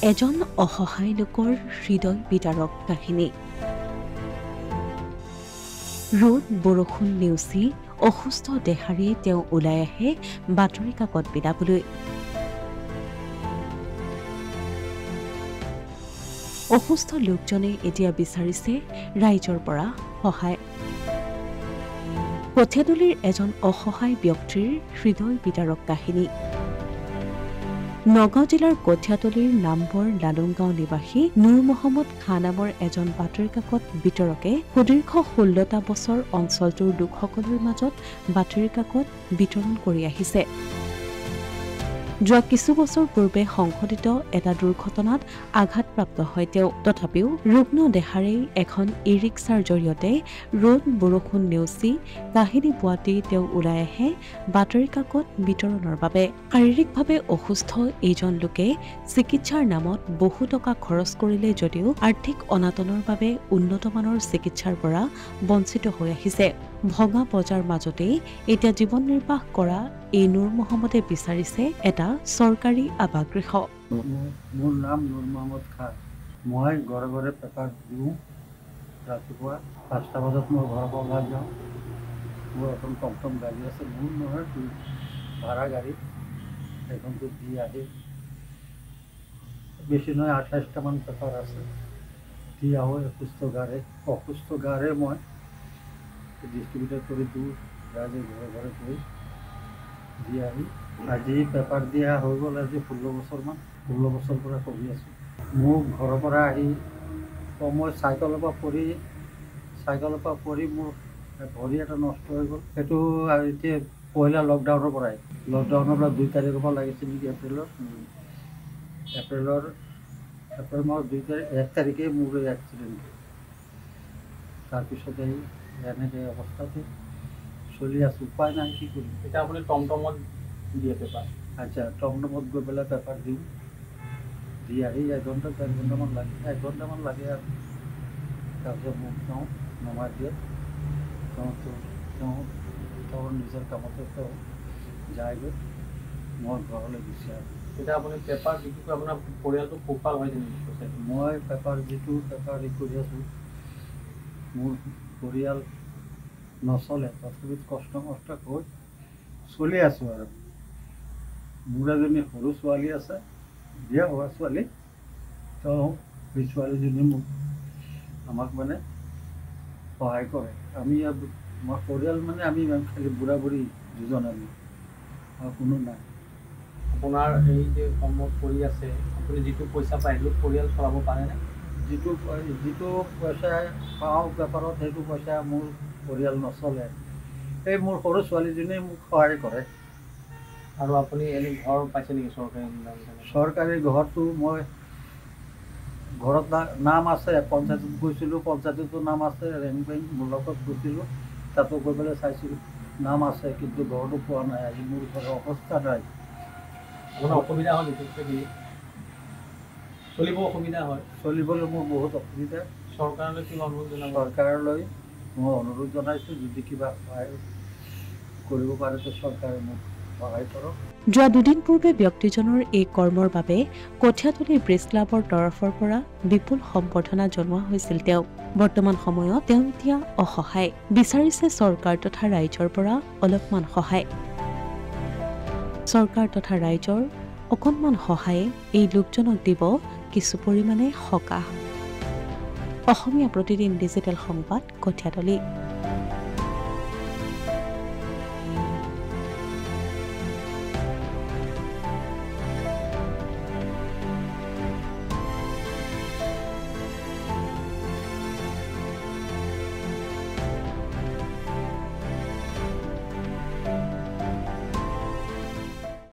এজন অসহায় লোকৰ হৃদয় বিদাৰক কাহিনী। ৰ'দ বৰষুণ নেওচি অসুস্থ দেহাৰে তেওঁ ওলাই আহে বাতৰি কাকত বিলাবলৈ। অসুস্থ লোকজনে এতিয়া বিচাৰিছে ৰাইজৰ পৰা সহায়। কঠীয়াতলীৰ এজন অসহায় ব্যক্তিৰ হৃদয় বিদাৰক কাহিনী। নগাঁও জিলাৰ কঠীয়াতলীৰ নামবৰ লালুংগাঁও নিবাসী নুৰ মহম্মদ খান নামৰ এজন বাতৰি কাকত বিতৰকে সুদীৰ্ঘ 16টা বছৰ অঞ্চলটোৰ লোকসকলৰ মাজত বাতৰি কাকত বিতৰণ কৰি আহিছে। যোৱা কিছু বছৰ পূৰ্বে সংঘটিত এটা দুৰ্ঘটনাত আঘাতপ্ৰাপ্ত হয় তেওঁ। তথাপিও ৰুগ্ন দেহাৰেই এখন ই ৰিক্সাৰ জৰিয়তে ৰ'দ বৰষুণ নেওচি কাহিনী পোৱাতেই তেওঁ ওলাই আহে বাতৰি কাকত বিতৰণৰ বাবে। শাৰীৰিকভাৱে অসুস্থ এইজন লোকে চিকিৎসাৰ নামত বহু টকা খৰচ কৰিলে যদিও আৰ্থিক অনাটনৰ বাবে উন্নতমানৰ চিকিৎসাৰ পৰা বঞ্চিত হৈ আহিছে। ভঙা বজাৰ মাজতেই এতিয়া জীৱন নিৰ্বাহ কৰা এই নুৰ মহম্মদে বিচাৰিছে এটা চৰকাৰী আৱাসগৃহ। মোৰ নাম নুৰ মহম্মদ খান। মই ঘৰে ঘৰে পেপাৰ দিওঁ। ৰাতিপুৱা 5টা বজাত মই ঘৰৰ পৰা ওলাই যাওঁ। মোৰ এখন টমটম গাড়ী আছে, মোৰ নহয় ভাড়া গাড়ী, সেইখনটো দি আহি বেছি নহয় 28টামান পেপাৰ আছে, দি আহোঁ। অসুস্থ গাৰে মই ডিষ্ট্ৰিবিউট কৰি দিওঁ, ৰাইজে ঘৰে ঘৰে গৈ দি আহি আজি পেপাৰ দিয়া হৈ গ'ল আজি 16 বছৰ পৰা কৰি আছোঁ। মোৰ ঘৰৰ পৰা আহি মই চাইকেলৰ পৰা পৰি মোৰ ভৰি এটা নষ্ট হৈ গ'ল। সেইটো এতিয়া পহিলা লকডাউনৰ পৰা 2 তাৰিখৰ পৰা লাগিছিল নেকি, এপ্ৰিল মাহৰ 1 তাৰিখে মোৰ এক্সিডেণ্ট। তাৰপিছতে এনেকৈ অৱস্থাতে চলি আছোঁ, উপায় নাই, কি কৰিম। এতিয়া আপুনি টমটমত দিয়ে পেপাৰ? আচ্ছা, টমটমত গৈ পেলাই পেপাৰ দিওঁ, দি আহি 1 ঘণ্টা 1.5 ঘণ্টামান লাগে, 1 ঘণ্টামান লাগে আৰু। তাৰপিছত মোক তেওঁ নমাই দিয়ে, তেওঁ নিজৰ কামতে তেওঁ যায়গৈ, মই ঘৰলৈ গুচি আহোঁ। এতিয়া আপুনি পেপাৰ বিক্ৰী কৰি আপোনাৰ পৰিয়ালটো পোহপাল হয় নেকি? মই পেপাৰ কৰি আছোঁ, মোৰ পৰিয়াল নচলে, তথাপিও কষ্ট হৈ চলি আছোঁ আৰু। মোৰ এজনী সৰু ছোৱালী আছে, বিয়া হোৱা ছোৱালী, তেওঁ সেই ছোৱালীজনী আমাক মানে সহায় কৰে। আমাৰ পৰিয়াল মানে আমি খালি বুঢ়া বুঢ়ী দুজন, আমি আৰু কোনো নাই। আপোনাৰ এই যে কৰ্মত কৰি আছে, আপুনি যিটো পইচা পায় সেইটো পৰিয়াল চলাব পাৰেনে? যিটো পইচা পাওঁ পেপাৰত, সেইটো পইচা মোৰ পৰিয়াল নচলে। এই মোৰ সৰু ছোৱালীজনীয়ে মোক সহায় কৰে। আৰু আপুনি এনে ঘৰ পাইছে নেকি চৰকাৰী? চৰকাৰী ঘৰটো মই ঘৰত নাম আছে, পঞ্চায়তত গৈছিলোঁ, পঞ্চায়ততো নাম আছে, ৰেংক বেংক ব্লকত গৈছিলোঁ, তাতো গৈ পেলাই চাইছিলোঁ, নাম আছে, কিন্তু ঘৰটো পোৱা নাই। আজি মোৰ ঘৰৰ অৱস্থা নাই। আপোনাৰ অসুবিধা হয় বিশেষকৈ চলিব অসুবিধা হয়? চলিবলৈ মোৰ বহুত অসুবিধা। চৰকাৰলৈ কিবা অনুৰোধ জনাব? চৰকাৰলৈ মই অনুৰোধ জনাইছোঁ, যদি কিবা সহায় কৰিব পাৰে তো চৰকাৰে মোক সহায় কৰক। যোৱা 2 দিন পূৰ্বে ব্যক্তিজনৰ এই কৰ্মৰ বাবে কঠীয়াতলী ব্ৰিজ ক্লাবৰ তৰফৰ পৰা বিপুল সম্বৰ্ধনা জনোৱা হৈছিল তেওঁক। বৰ্তমান সময়ত তেওঁ এতিয়া অসহায়, বিচাৰিছে চৰকাৰ তথা ৰাইজৰ পৰা অলপমান সহায়। চৰকাৰ তথা ৰাইজৰ অকণমান সহায়ে এই লোকজনক দিব কিছু পৰিমাণে সকাহ। অসমীয়া প্ৰতিদিন ডিজিটেল সংবাদ, কঠীয়াতলী।